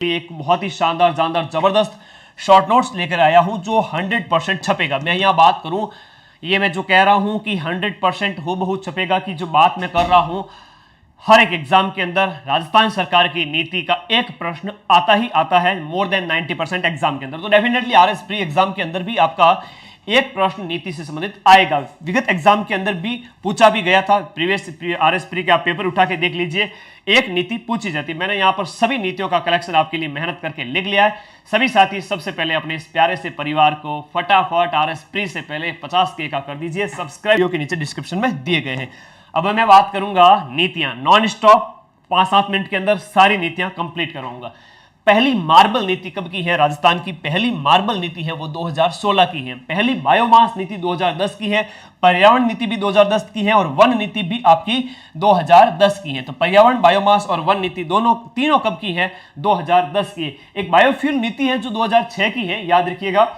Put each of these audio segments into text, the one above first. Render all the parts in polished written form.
एक बहुत ही शानदार जानदार जबरदस्त शॉर्ट नोट्स लेकर आया हूं जो 100% छपेगा। मैं यहां बात करूं, ये मैं जो कह रहा हूं कि 100% हूबहू छपेगा की जो बात मैं कर रहा हूं, हर एक एग्जाम के अंदर राजस्थान सरकार की नीति का एक प्रश्न आता ही आता है मोर देन 90% एग्जाम के अंदर। तो डेफिनेटली आरएस प्री एग्जाम के अंदर भी आपका एक प्रश्न नीति से संबंधित आएगा। विगत एग्जाम के अंदर भी पूछा भी गया था, प्रीवियस आरएस प्री के आप पेपर उठा के देख लीजिए, एक नीति पूछी जाती है। मैंने यहां पर सभी नीतियों का कलेक्शन आपके लिए मेहनत करके लिख लिया है। सभी साथी सबसे पहले अपने इस प्यारे से परिवार को फटाफट आरएस प्री से पहले 50K का कर दीजिए सब्सक्राइब, के नीचे डिस्क्रिप्शन में दिए गए हैं। अब मैं बात करूंगा नीतियां, नॉन स्टॉप 5-7 मिनट के अंदर सारी नीतियां कंप्लीट कराऊंगा। पहली मार्बल नीति कब की है? राजस्थान की पहली मार्बल नीति है वो 2016 की है। पहली बायोमास नीति 2010 की है। पर्यावरण नीति भी 2010 की है और वन नीति भी आपकी 2010 की है। तो पर्यावरण, बायोमास और वन नीति तीनों कब की है? 2010 की है। एक बायोफ्यूल नीति है जो 2006 की है, याद रखिएगा।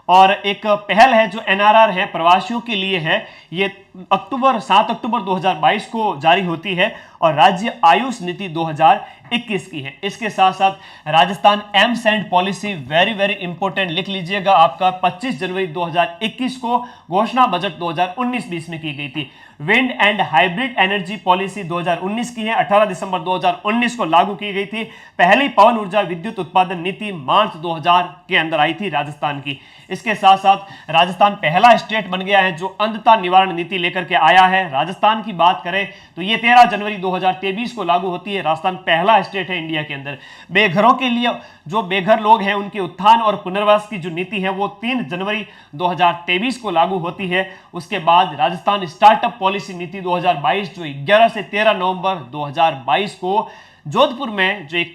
और एक पहल है जो एनआरआर है, प्रवासियों के लिए है, ये 7 अक्टूबर 2022 को जारी होती है और राज्य आयुष नीति 2021 की है। इसके साथ साथ Rajasthan AIIMS and policy, very very important, लिख लीजिएगा, आपका 25 जनवरी 2021 को घोषणा बजट 2019-20 में की गई थी। Wind and hybrid energy policy 2019 की है, 18 दिसंबर 2019 को लागू की गई थी। पहली पवन ऊर्जा विद्युत उत्पादन नीति मार्च 2000 के अंदर आई थी राजस्थान की। इसके साथ साथ राजस्थान पहला स्टेट बन गया है जो अंधता निवारण नीति लेकर के आया है। राजस्थान की बात करें तो ये 13 जनवरी 2023 को लागू होती है। राजस्थान पहला स्टेट है इंडिया के अंदर। बेघरों के लिए, जो बेघर लोग हैं उनके उत्थान और पुनर्वास की जो नीति है वो 3 जनवरी 2023 को लागू होती है। उसके बाद राजस्थान स्टार्टअप पॉलिसी नीति 2022 जो 11 से 13 नवंबर 2022 को जोधपुर में जो एक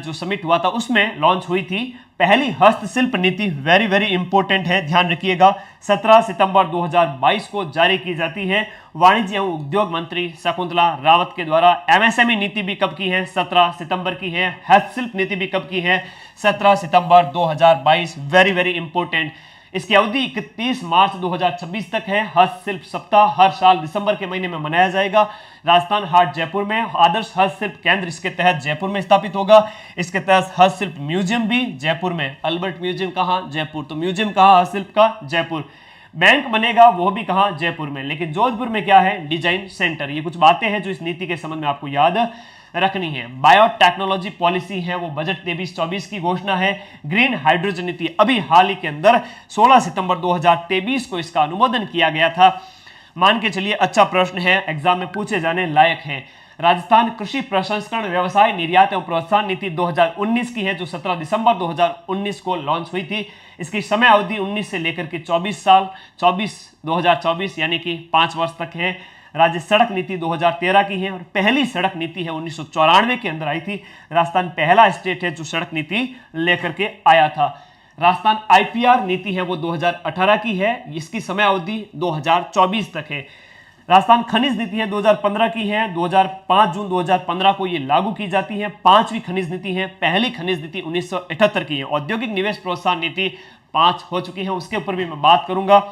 जो समिट हुआ था उसमें लॉन्च हुई थी। पहली हस्तशिल्प नीति, वेरी वेरी इंपॉर्टेंट है, ध्यान रखिएगा, 17 सितंबर 2022 को जारी की जाती है। वाणिज्य एवं उद्योग मंत्री शकुंतला रावत के द्वारा। एमएसएमई नीति भी कब की है? 17 सितंबर की है। हस्तशिल्प नीति भी कब की है? 17 सितंबर 2022, वेरी वेरी इंपॉर्टेंट। इसकी अवधि 31 मार्च 2026 तक है। हस्तशिल्प सप्ताह हर साल दिसंबर के महीने में मनाया जाएगा। राजस्थान हाट जयपुर में आदर्श हस्तशिल्प केंद्र इसके तहत जयपुर में स्थापित होगा। इसके तहत हस्तशिल्प म्यूजियम भी जयपुर में। अल्बर्ट म्यूजियम कहाँ? जयपुर। तो म्यूजियम कहाँ? हस्तशिल्प का जयपुर। बैंक बनेगा वो भी कहाँ? जयपुर में। लेकिन जोधपुर में क्या है? Design centre. ये कुछ बातें हैं जो इस नीति के संबंध में आपको याद रखनी है। बायोटेक्नोलॉजी पॉलिसी है वो बजट 23-24 की घोषणा है। ग्रीन हाइड्रोजन नीति अभी हाल ही के अंदर 16 सितंबर 2023 को इसका अनुमोदन किया गया था। मान के चलिए अच्छा प्रश्न है, एग्जाम में पूछे जाने लायक है। राजस्थान कृषि प्रसंस्करण व्यवसाय निर्यात एवं प्रोत्साहन नीति 2019 की है जो 17 दिसंबर 2019 को लॉन्च हुई थी। इसकी समय अवधि 19 से लेकर के 2024 यानी कि 5 वर्ष तक है। राज्य सड़क नीति 2013 की है और पहली सड़क नीति है 1994 के अंदर आई थी। राजस्थान पहला स्टेट है जो सड़क नीति लेकर के आया था। राजस्थान आईपीआर नीति है वो 2018 की है, इसकी समय अवधि 2024 तक है। राजस्थान खनिज नीति है 2015 की है, 5 जून 2015 को ये लागू की जाती है। 5वीं खनिज नीति है, पहली खनिज नीति 1978 की है। औद्योगिक निवेश प्रोत्साहन नीति 5 हो चुकी है, उसके ऊपर भी मैं बात करूंगा।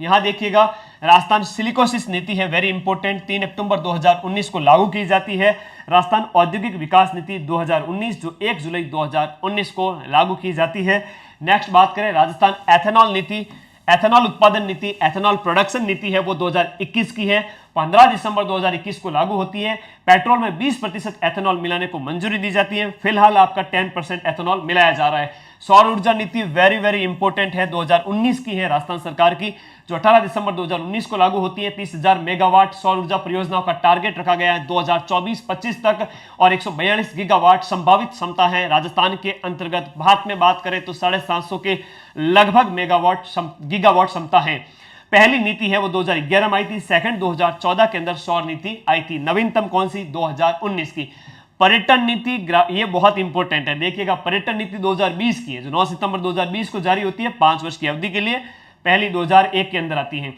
यहां देखिएगा, राजस्थान सिलिकोसिस नीति है, वेरी इंपॉर्टेंट, 3 अक्टूबर 2019 को लागू की जाती है। राजस्थान औद्योगिक विकास नीति 2019 जो 1 जुलाई 2019 को लागू की जाती है। नेक्स्ट बात करें राजस्थान एथेनॉल नीति, एथेनॉल उत्पादन नीति, एथेनॉल प्रोडक्शन नीति है वो 2021 की है। 15 दिसंबर 2021 को लागू होती है। पेट्रोल में 20% एथेनॉल मिलाने को मंजूरी दी जाती है। फिलहाल आपका 10% एथेनॉल मिलाया जा रहा है। सौर ऊर्जा नीति वेरी वेरी इंपॉर्टेंट है, 2019 की है राजस्थान सरकार की, जो 18 दिसंबर 2019 को लागू होती है। 30,000 मेगावाट सौर ऊर्जा परियोजनाओं का टारगेट रखा गया है 2024-25 तक और 142 गीगावाट संभावित क्षमता है राजस्थान के अंतर्गत। भारत में बात करें तो 750 के लगभग गीगावाट क्षमता है। पहली नीति है वो 2011 में आई थी, सेकंड 2014 के अंदर सौर नीति आई थी। नवीनतम कौन सी? 2019 की। पर्यटन नीति, ये बहुत इंपॉर्टेंट है, देखिएगा, पर्यटन नीति 2020 की है जो 9 सितंबर 2020 को जारी होती है 5 वर्ष की अवधि के लिए। पहली 2001 के अंदर आती है।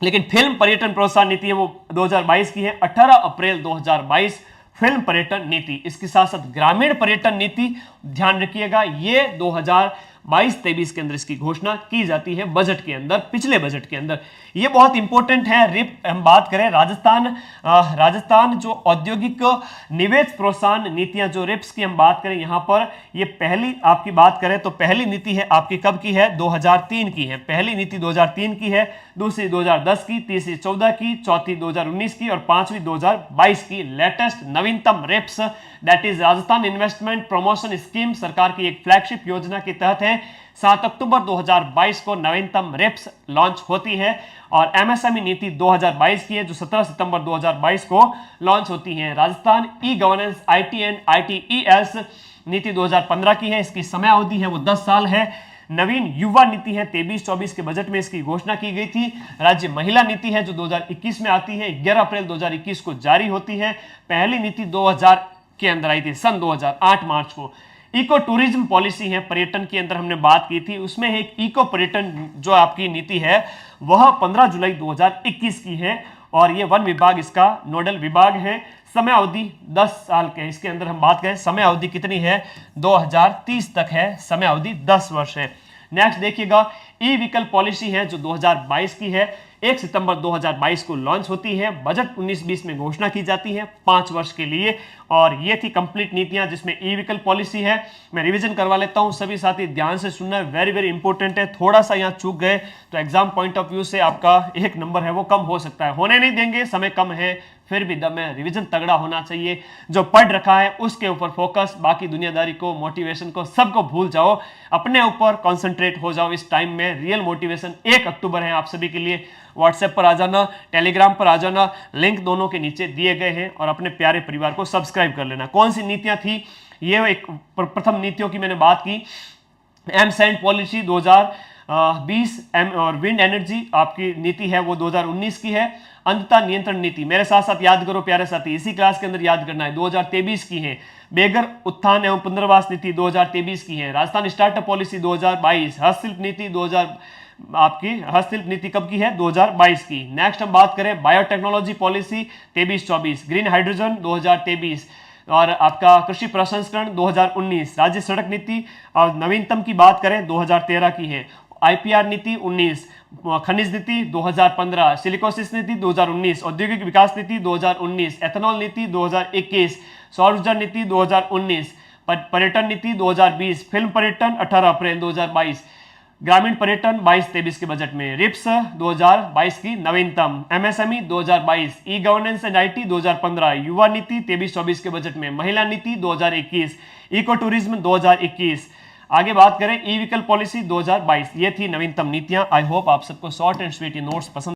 लेकिन फिल्म पर्यटन प्रोत्साहन नीति है वो 2022 की है, 18 अप्रैल 2022 फिल्म पर्यटन नीति। इसके साथ साथ ग्रामीण पर्यटन नीति, ध्यान रखिएगा, ये 22-23 के अंदर इसकी घोषणा की जाती है बजट के अंदर, पिछले बजट के अंदर। ये बहुत इंपॉर्टेंट है। रिप हम बात करें राजस्थान जो औद्योगिक निवेश प्रोत्साहन नीतियां जो रिप्स की हम बात करें, यहां पर ये पहली आपकी बात करें तो पहली नीति है आपकी कब की है, 2003 की है। पहली नीति 2003 की है, दूसरी 2010 की, तीसरी 14 की, चौथी 2019 की और पांचवी 2022 की। लेटेस्ट नवीनतम RIPS that is Rajasthan investment promotion scheme सरकार की एक फ्लैगशिप योजना के तहत है। 7 अक्टूबर 2022 को नवीनतम रिप्स लॉन्च होती है और एमएसएमई नीति 2022 की है जो 17 सितंबर 2022 को लॉन्च होती है। Rajasthan e governance IT and ITES नीति 2015 की है, इसकी समय अवधि है वो 10 साल है। नवीन युवा नीति है 23-24 के बजट में इसकी घोषणा की गई थी। राज्य महिला नीति है जो 2021 में आती है, 11 अप्रैल 2021 को जारी होती है। पहली नीति 2000 के अंदर आई थी सन 2008 मार्च को। इको टूरिज्म पॉलिसी है, पर्यटन के अंदर हमने बात की थी, उसमें एक इको पर्यटन जो आपकी नीति है वह 15 जुलाई 2021 की है और ये वन विभाग इसका नोडल विभाग है। समय अवधि 10 साल के, इसके अंदर हम बात करें समय अवधि कितनी है, 2030 तक है, समय अवधि 10 वर्ष है। नेक्स्ट देखिएगा ई व्हीकल पॉलिसी है जो 2022 की है, 1 सितंबर 2022 को लॉन्च होती है। बजट 19-20 में घोषणा की जाती है 5 वर्ष के लिए और ये थी कंप्लीट नीतियां जिसमें ई व्हीकल पॉलिसी है। मैं रिवीजन करवा लेता हूं, सभी साथी ध्यान से सुनना, वेरी वेरी इंपॉर्टेंट है। थोड़ा सा यहां चूक गए तो एग्जाम पॉइंट ऑफ व्यू से आपका एक नंबर है वो कम हो सकता है, होने नहीं देंगे, समय कम है, फिर भी दम है, रिवीजन तगड़ा होना चाहिए। जो पढ़ रखा है उसके ऊपर फोकस, बाकी दुनियादारी को, मोटिवेशन को, सबको भूल जाओ, अपने ऊपर कॉन्सेंट्रेट हो जाओ इस टाइम में। रियल मोटिवेशन 1 अक्टूबर है आप सभी के लिए। व्हाट्सएप पर आ जाना, टेलीग्राम पर आ जाना, लिंक दोनों के नीचे दिए गए हैं और अपने प्यारे परिवार को सब्सक्राइब कर लेना। कौन सी नीतियां थी, ये एक प्रथम नीतियों की मैंने बात की, एमसैंड पॉलिसी 2020 और विंड एनर्जी आपकी नीति है वो 2019 की है। अंततः नियंत्रण नीति, मेरे साथ साथ याद करो प्यारे साथी, इसी क्लास के अंदर याद करना है, 2023 की है। बेगर उत्थान एवं पुनर्वास नीति 2023 की है। राजस्थान स्टार्टअप पॉलिसी 2022, हस्तशिल्प नीति आपकी हस्तशिल्प नीति कब की है, 2022 की। नेक्स्ट हम बात करें बायोटेक्नोलॉजी पॉलिसी 23-24, ग्रीन हाइड्रोजन 2023 और आपका कृषि प्रसंस्करण 2019, राज्य सड़क नीति और नवीनतम की बात करें 2013 की है। आईपीआर नीति 19, खनिज नीति 2015, सिलिकोसिस नीति 2019, औद्योगिक विकास नीति 2019, एथेनॉल नीति 2021, सौर ऊर्जा नीति 2019, पर्यटन नीति 2020, फिल्म पर्यटन 18 अप्रैल 2022, ग्रामीण पर्यटन 22-23 के बजट में। रिप्स 2022 की नवीनतम, MSME 2022, e governance and IT 2015, युवा नीति 23-24 के बजट में, महिला नीति 2021, इको टूरिज्म 2021। आगे बात करें ई व्हीकल पॉलिसी 2022, ये थी नवीनतम नीतियां। आई होप आप सबको शॉर्ट एंड स्वीट नोट्स पसंद